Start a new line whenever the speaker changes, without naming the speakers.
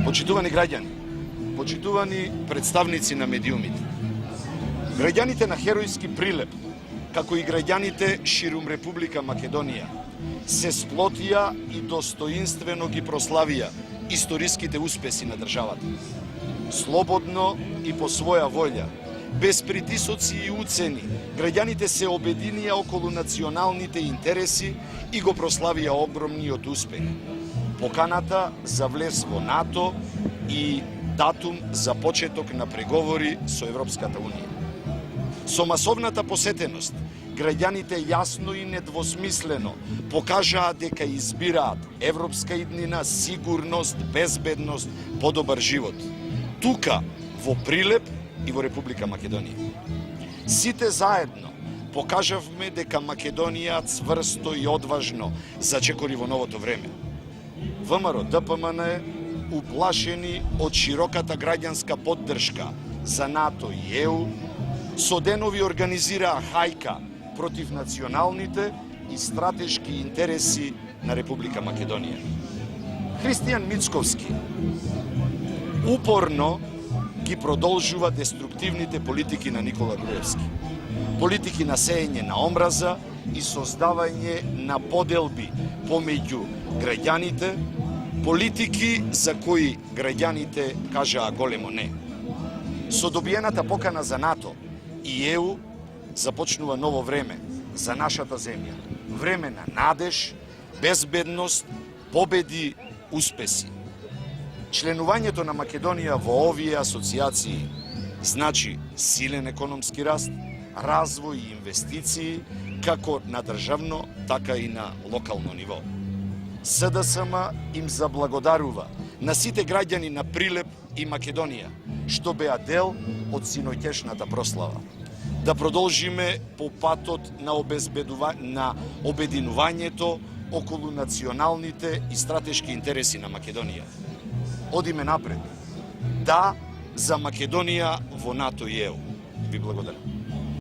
Почитувани граѓани, почитувани представници на медиумите, граѓаните на Херојски Прилеп, како и граѓаните ширум Република Македонија, се сплотија и достоинствено ги прославија историските успеси на државата. Слободно и по своја волја, без притисоци и уцени, граѓаните се обединија околу националните интереси и го прославија огромниот успех. Поканата за влез во НАТО и датум за почеток на преговори со Европската Унија. Со масовната посетеност, граѓаните јасно и недвосмислено покажаа дека избираат европска иднина, сигурност, безбедност, подобар живот. Тука, во Прилеп и во Република Македонија. Сите заедно покажавме дека Македонија цврсто и одважно зачекори во новото време. ВМРО ДПМН уплашени од широката граѓанска поддршка за НАТО и ЕУ, со денови организираа хајка против националните и стратешки интереси на Република Македонија. Христијан Мицковски упорно ги продолжува деструктивните политики на Никола Груевски. Политики на сеење на омраза и создавање на поделби помеѓу граѓаните, политики за кои граѓаните кажаа големо не. Со добиената покана за НАТО и ЕУ започнува ново време за нашата земја. Време на надеж, безбедност, победи, успеси. Членувањето на Македонија во овие асоциации значи силен економски раст, развој и инвестиции, како на државно, така и на локално ниво. СДСМ им заблагодарува на сите граѓани на Прилеп и Македонија, што беа дел од синоќешната прослава. Да продолжиме по патот на обединувањето околу националните и стратешки интереси на Македонија. Одиме напред. Да, за Македонија во НАТО и ЕУ. Ви благодарам.